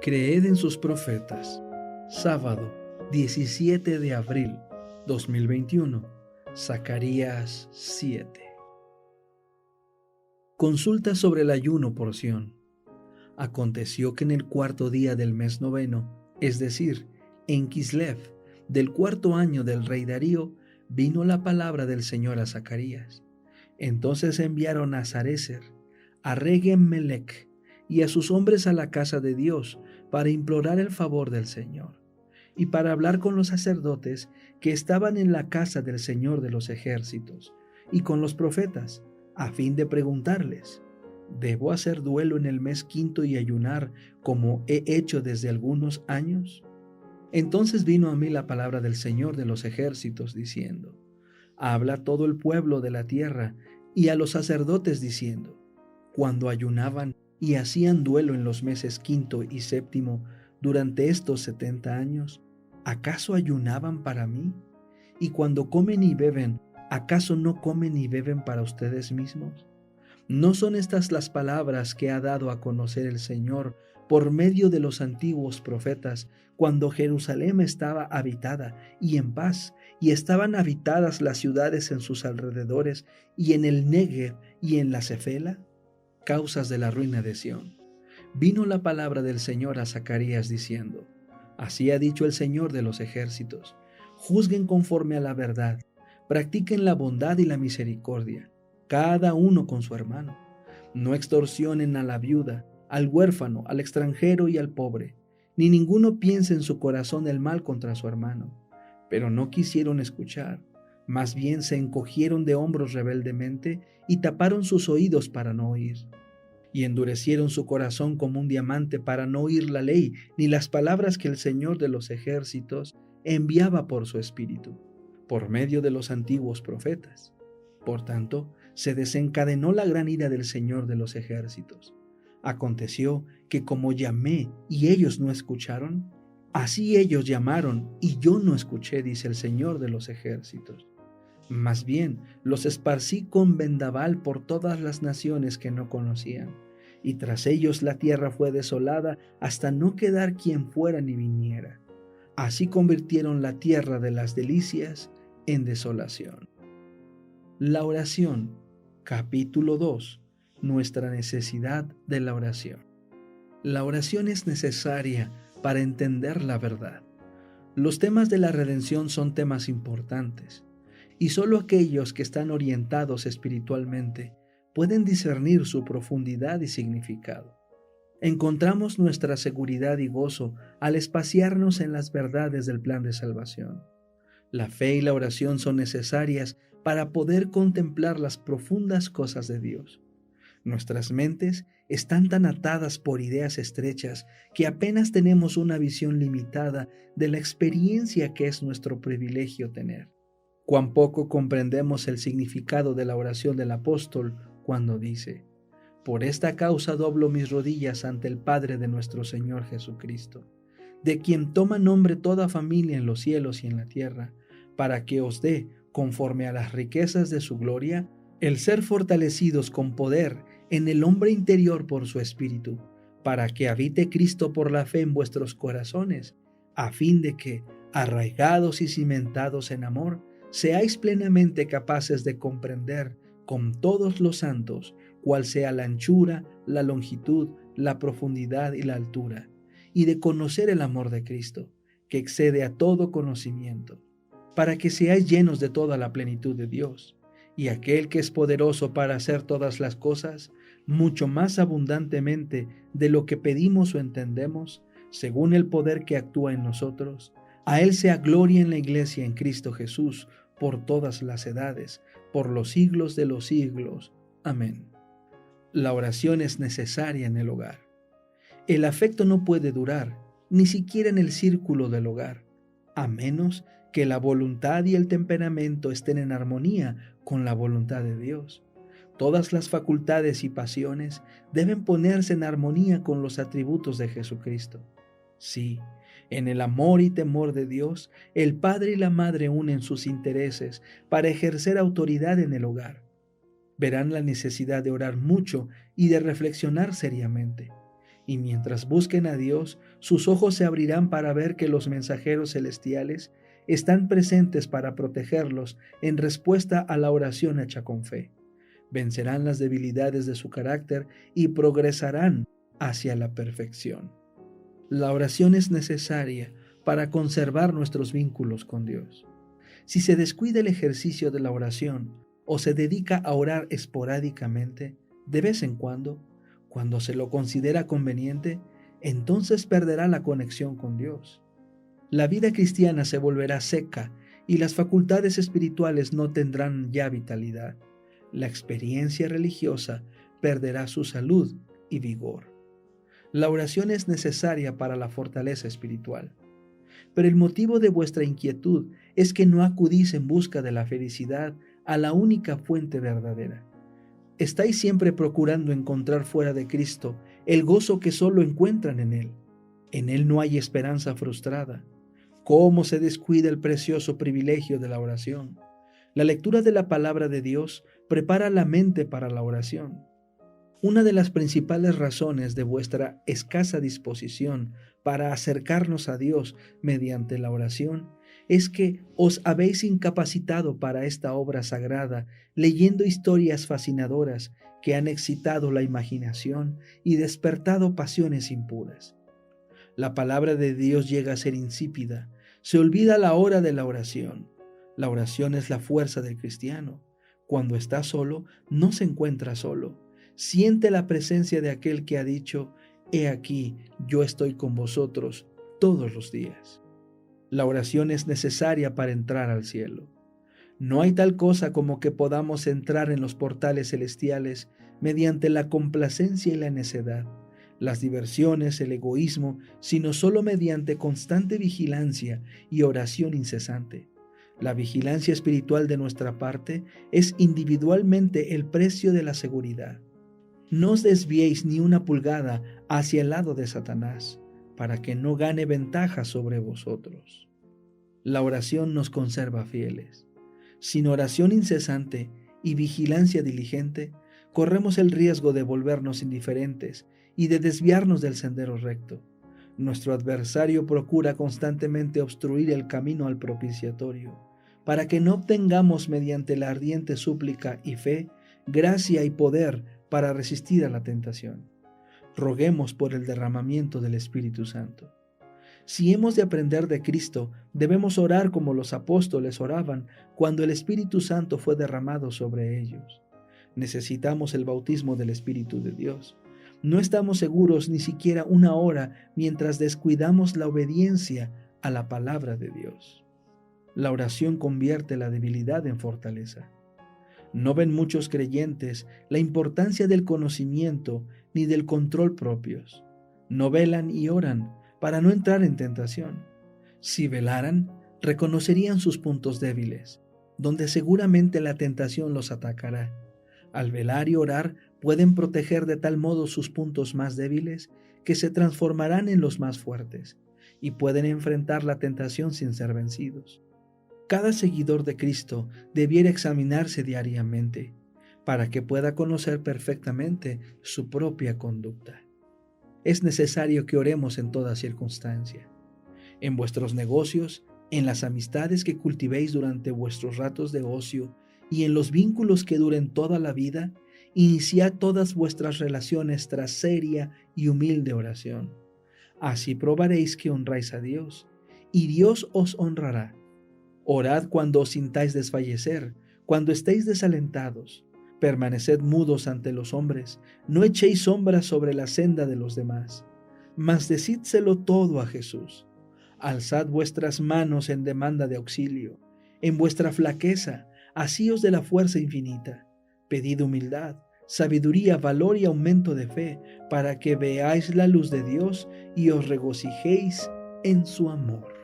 Creed en sus profetas. Sábado, 17 de abril 2021. Zacarías 7. Consulta sobre el ayuno porción. Aconteció que en el cuarto día del mes noveno, es decir, en Kislev, del cuarto año del rey Darío, vino la palabra del Señor a Zacarías. Entonces enviaron a Sarecer, a Regem-melech y a sus hombres a la casa de Dios para implorar el favor del Señor y para hablar con los sacerdotes que estaban en la casa del Señor de los ejércitos y con los profetas, a fin de preguntarles: ¿debo hacer duelo en el mes quinto y ayunar como he hecho desde algunos años? Entonces vino a mí la palabra del Señor de los ejércitos diciendo: habla a todo el pueblo de la tierra y a los sacerdotes diciendo: cuando ayunaban y hacían duelo en los meses quinto y séptimo durante estos 70 años, ¿acaso ayunaban para mí? Y cuando comen y beben, ¿acaso no comen y beben para ustedes mismos? ¿No son estas las palabras que ha dado a conocer el Señor por medio de los antiguos profetas, cuando Jerusalén estaba habitada y en paz, y estaban habitadas las ciudades en sus alrededores, y en el Negev y en la Cefela? Causas de la ruina de Sión. Vino la palabra del Señor a Zacarías diciendo: así ha dicho el Señor de los ejércitos: juzguen conforme a la verdad, practiquen la bondad y la misericordia, cada uno con su hermano. No extorsionen a la viuda, al huérfano, al extranjero y al pobre, ni ninguno piense en su corazón el mal contra su hermano. Pero no quisieron escuchar, más bien se encogieron de hombros rebeldemente y taparon sus oídos para no oír. Y endurecieron su corazón como un diamante para no oír la ley ni las palabras que el Señor de los ejércitos enviaba por su espíritu, por medio de los antiguos profetas. Por tanto, se desencadenó la gran ira del Señor de los ejércitos. Aconteció que como llamé y ellos no escucharon, así ellos llamaron y yo no escuché, dice el Señor de los ejércitos. Más bien, los esparcí con vendaval por todas las naciones que no conocían, y tras ellos la tierra fue desolada hasta no quedar quien fuera ni viniera. Así convirtieron la tierra de las delicias en desolación. La oración, capítulo 2. Nuestra necesidad de la oración. La oración es necesaria para entender la verdad. Los temas de la redención son temas importantes, y solo aquellos que están orientados espiritualmente pueden discernir su profundidad y significado. Encontramos nuestra seguridad y gozo al espaciarnos en las verdades del plan de salvación. La fe y la oración son necesarias para poder contemplar las profundas cosas de Dios. Nuestras mentes están tan atadas por ideas estrechas que apenas tenemos una visión limitada de la experiencia que es nuestro privilegio tener. Cuán poco comprendemos el significado de la oración del apóstol cuando dice: por esta causa doblo mis rodillas ante el Padre de nuestro Señor Jesucristo, de quien toma nombre toda familia en los cielos y en la tierra, para que os dé, conforme a las riquezas de su gloria, el ser fortalecidos con poder en el hombre interior por su Espíritu, para que habite Cristo por la fe en vuestros corazones, a fin de que, arraigados y cimentados en amor, seáis plenamente capaces de comprender con todos los santos cuál sea la anchura, la longitud, la profundidad y la altura, y de conocer el amor de Cristo, que excede a todo conocimiento, para que seáis llenos de toda la plenitud de Dios. Y aquel que es poderoso para hacer todas las cosas, mucho más abundantemente de lo que pedimos o entendemos, según el poder que actúa en nosotros, a Él sea gloria en la Iglesia en Cristo Jesús, por todas las edades, por los siglos de los siglos. Amén. La oración es necesaria en el hogar. El afecto no puede durar, ni siquiera en el círculo del hogar, a menos que la voluntad y el temperamento estén en armonía con la voluntad de Dios. Todas las facultades y pasiones deben ponerse en armonía con los atributos de Jesucristo. Sí, en el amor y temor de Dios, el padre y la madre unen sus intereses para ejercer autoridad en el hogar. Verán la necesidad de orar mucho y de reflexionar seriamente. Y mientras busquen a Dios, sus ojos se abrirán para ver que los mensajeros celestiales están presentes para protegerlos en respuesta a la oración hecha con fe. Vencerán las debilidades de su carácter y progresarán hacia la perfección. La oración es necesaria para conservar nuestros vínculos con Dios. Si se descuida el ejercicio de la oración o se dedica a orar esporádicamente, de vez en cuando se lo considera conveniente, entonces perderá la conexión con Dios. La vida cristiana se volverá seca y las facultades espirituales no tendrán ya vitalidad. La experiencia religiosa perderá su salud y vigor. La oración es necesaria para la fortaleza espiritual. Pero el motivo de vuestra inquietud es que no acudís en busca de la felicidad a la única fuente verdadera. Estáis siempre procurando encontrar fuera de Cristo el gozo que solo encuentran en Él. En Él no hay esperanza frustrada. ¿Cómo se descuida el precioso privilegio de la oración? La lectura de la palabra de Dios prepara la mente para la oración. Una de las principales razones de vuestra escasa disposición para acercarnos a Dios mediante la oración es que os habéis incapacitado para esta obra sagrada leyendo historias fascinadoras que han excitado la imaginación y despertado pasiones impuras. La palabra de Dios llega a ser insípida, se olvida la hora de la oración. La oración es la fuerza del cristiano. Cuando está solo, no se encuentra solo. Siente la presencia de aquel que ha dicho: «He aquí, yo estoy con vosotros todos los días». La oración es necesaria para entrar al cielo. No hay tal cosa como que podamos entrar en los portales celestiales mediante la complacencia y la necedad, las diversiones, el egoísmo, sino solo mediante constante vigilancia y oración incesante. La vigilancia espiritual de nuestra parte es individualmente el precio de la seguridad. No os desviéis ni una pulgada hacia el lado de Satanás, para que no gane ventaja sobre vosotros. La oración nos conserva fieles. Sin oración incesante y vigilancia diligente, corremos el riesgo de volvernos indiferentes y de desviarnos del sendero recto. Nuestro adversario procura constantemente obstruir el camino al propiciatorio, para que no obtengamos mediante la ardiente súplica y fe, gracia y poder para resistir a la tentación. Roguemos por el derramamiento del Espíritu Santo. Si hemos de aprender de Cristo, debemos orar como los apóstoles oraban cuando el Espíritu Santo fue derramado sobre ellos. Necesitamos el bautismo del Espíritu de Dios. No estamos seguros ni siquiera una hora mientras descuidamos la obediencia a la palabra de Dios. La oración convierte la debilidad en fortaleza. No ven muchos creyentes la importancia del conocimiento ni del control propios. No velan y oran para no entrar en tentación. Si velaran, reconocerían sus puntos débiles, donde seguramente la tentación los atacará. Al velar y orar pueden proteger de tal modo sus puntos más débiles que se transformarán en los más fuertes y pueden enfrentar la tentación sin ser vencidos. Cada seguidor de Cristo debiera examinarse diariamente para que pueda conocer perfectamente su propia conducta. Es necesario que oremos en toda circunstancia. En vuestros negocios, en las amistades que cultivéis durante vuestros ratos de ocio y en los vínculos que duren toda la vida, iniciad todas vuestras relaciones tras seria y humilde oración. Así probaréis que honráis a Dios, y Dios os honrará. Orad cuando os sintáis desfallecer, cuando estéis desalentados. Permaneced mudos ante los hombres, no echéis sombra sobre la senda de los demás, mas decídselo todo a Jesús. Alzad vuestras manos en demanda de auxilio. En vuestra flaqueza, asíos de la fuerza infinita. Pedid humildad, sabiduría, valor y aumento de fe, para que veáis la luz de Dios y os regocijéis en su amor.